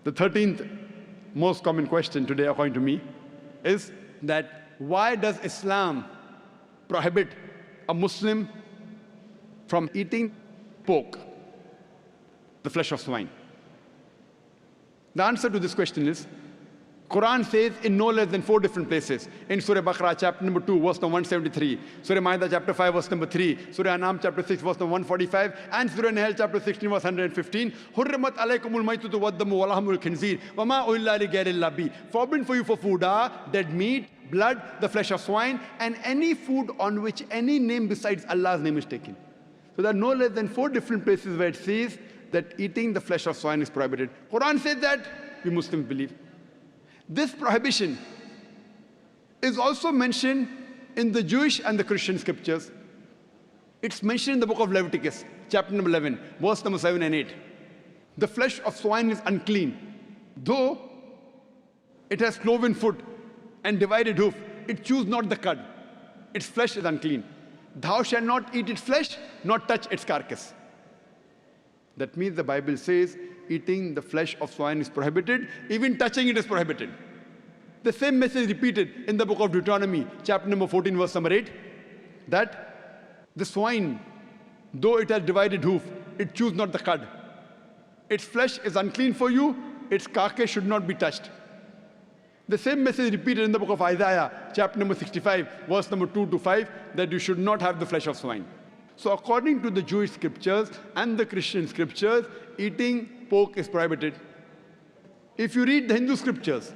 The 13th most common question today, according to me, is that why does Islam prohibit a Muslim from eating pork, the flesh of swine? The answer to this question is, Quran says in no less than 4 different places. In Surah Baqarah, chapter number 2, verse number 173. Surah Ma'idah, chapter 5, verse number 3. Surah An'am, chapter 6, verse number 145. And Surah Nahl, chapter 16, verse 115. Hurrimat alaykumul maytutu waddamu walahmul khinzir. Wama uhilla li ghayrillah bi. Forbidden for you for food are dead meat, blood, the flesh of swine, and any food on which any name besides Allah's name is taken. So there are no less than 4 different places where it says that eating the flesh of swine is prohibited. Quran says that, we Muslims believe. This prohibition is also mentioned in the Jewish and the Christian scriptures. It's mentioned in the book of Leviticus, chapter number 11, verse number 7 and 8. The flesh of swine is unclean. Though it has cloven foot and divided hoof, it chews not the cud. Its flesh is unclean. Thou shalt not eat its flesh, nor touch its carcass. That means the Bible says eating the flesh of swine is prohibited, even touching it is prohibited. The same message repeated in the book of Deuteronomy, chapter number 14, verse number 8, that the swine, though it has divided hoof, it chews not the cud. Its flesh is unclean for you, its carcass should not be touched. The same message repeated in the book of Isaiah, chapter number 65, verse number 2 to 5, that you should not have the flesh of swine. So according to the Jewish scriptures and the Christian scriptures, eating pork is prohibited. If you read the Hindu scriptures,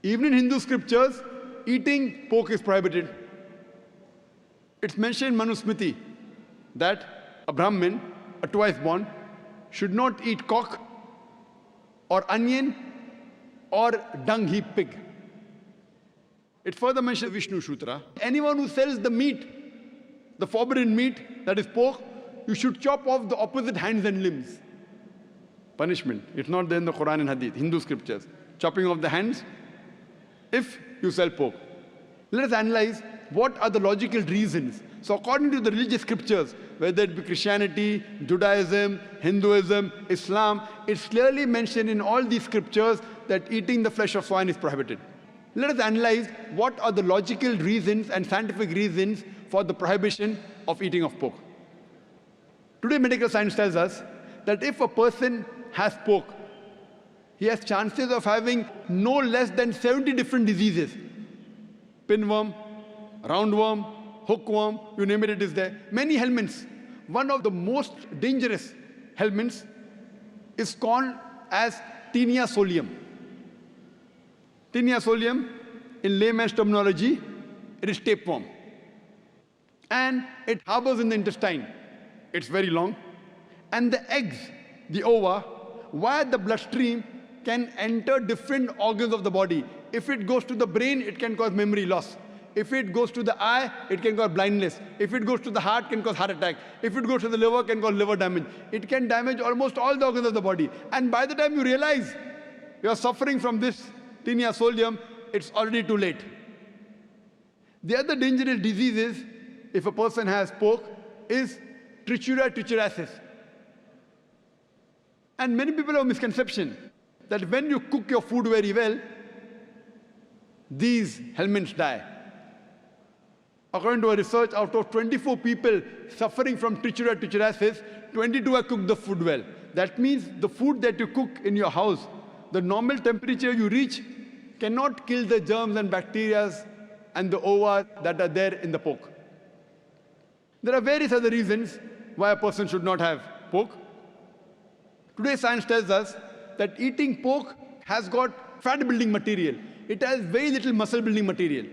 even in Hindu scriptures, eating pork is prohibited. It's mentioned in Manusmriti that a Brahmin, a twice born, should not eat cock or onion or dung heap pig. It further mentions Vishnu Sutra. Anyone who sells the meat, the forbidden meat, that is pork, you should chop off the opposite hands and limbs. Punishment. It's not there in the Quran and Hadith, Hindu scriptures. Chopping off the hands if you sell pork. Let us analyze what are the logical reasons. So according to the religious scriptures, whether it be Christianity, Judaism, Hinduism, Islam, it's clearly mentioned in all these scriptures that eating the flesh of swine is prohibited. Let us analyze what are the logical reasons and scientific reasons for the prohibition of eating of pork. Today, medical science tells us that if a person has pork, he has chances of having no less than 70 different diseases. Pinworm, roundworm, hookworm, you name it, it is there. Many helminths. One of the most dangerous helminths is called as Taenia solium. Taenia solium, in layman's terminology, it is tapeworm. And it harbors in the intestine. It's very long. And the eggs, the ova, via the bloodstream, can enter different organs of the body. If it goes to the brain, it can cause memory loss. If it goes to the eye, it can cause blindness. If it goes to the heart, it can cause heart attack. If it goes to the liver, it can cause liver damage. It can damage almost all the organs of the body. And by the time you realize you are suffering from this Taenia solium, it's already too late. The other dangerous diseases, if a person has pork, is trichuria trichuriasis. And many people have a misconception that when you cook your food very well, these helminths die. According to a research, out of 24 people suffering from trichuria trichuriasis, 22 have cooked the food well. That means the food that you cook in your house, the normal temperature you reach cannot kill the germs and bacteria and the ova that are there in the pork. There are various other reasons why a person should not have pork. Today, science tells us that eating pork has got fat-building material. It has very little muscle-building material.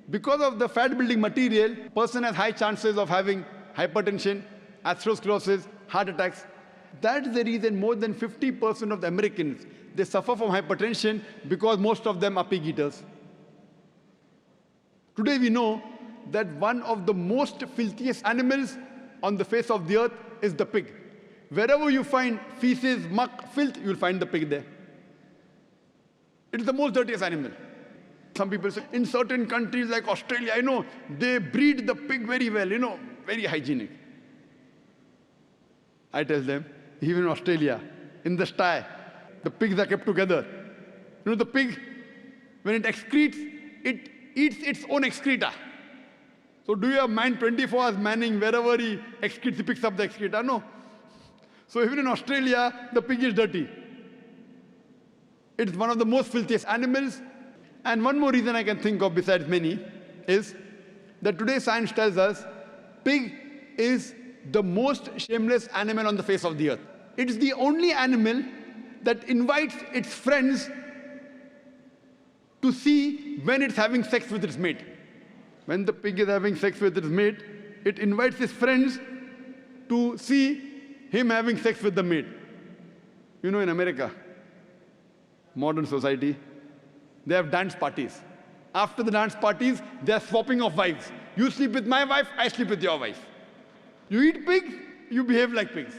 Because of the fat-building material, person has high chances of having hypertension, atherosclerosis, heart attacks. That's the reason more than 50% of the Americans, they suffer from hypertension because most of them are pig eaters. Today we know that one of the most filthiest animals on the face of the earth is the pig. Wherever you find feces, muck, filth, you'll find the pig there. It is the most dirtiest animal. Some people say, in certain countries like Australia, they breed the pig very well, very hygienic. I tell them, even in Australia, in the sty, The pigs are kept together. You know, the pig, when it excretes, it eats its own excreta. So do you have man 24 hours manning wherever he excretes, he picks up the excreta? No. So even in Australia, the pig is dirty. It's one of the most filthiest animals. And one more reason I can think of besides many is that today science tells us pig is the most shameless animal on the face of the earth. It's the only animal that invites its friends to see when it's having sex with its mate. When the pig is having sex with its mate, it invites its friends to see him having sex with the mate. You know, in America, modern society, they have dance parties. After the dance parties, they are swapping of wives. You sleep with my wife, I sleep with your wife. You eat pig, you behave like pigs.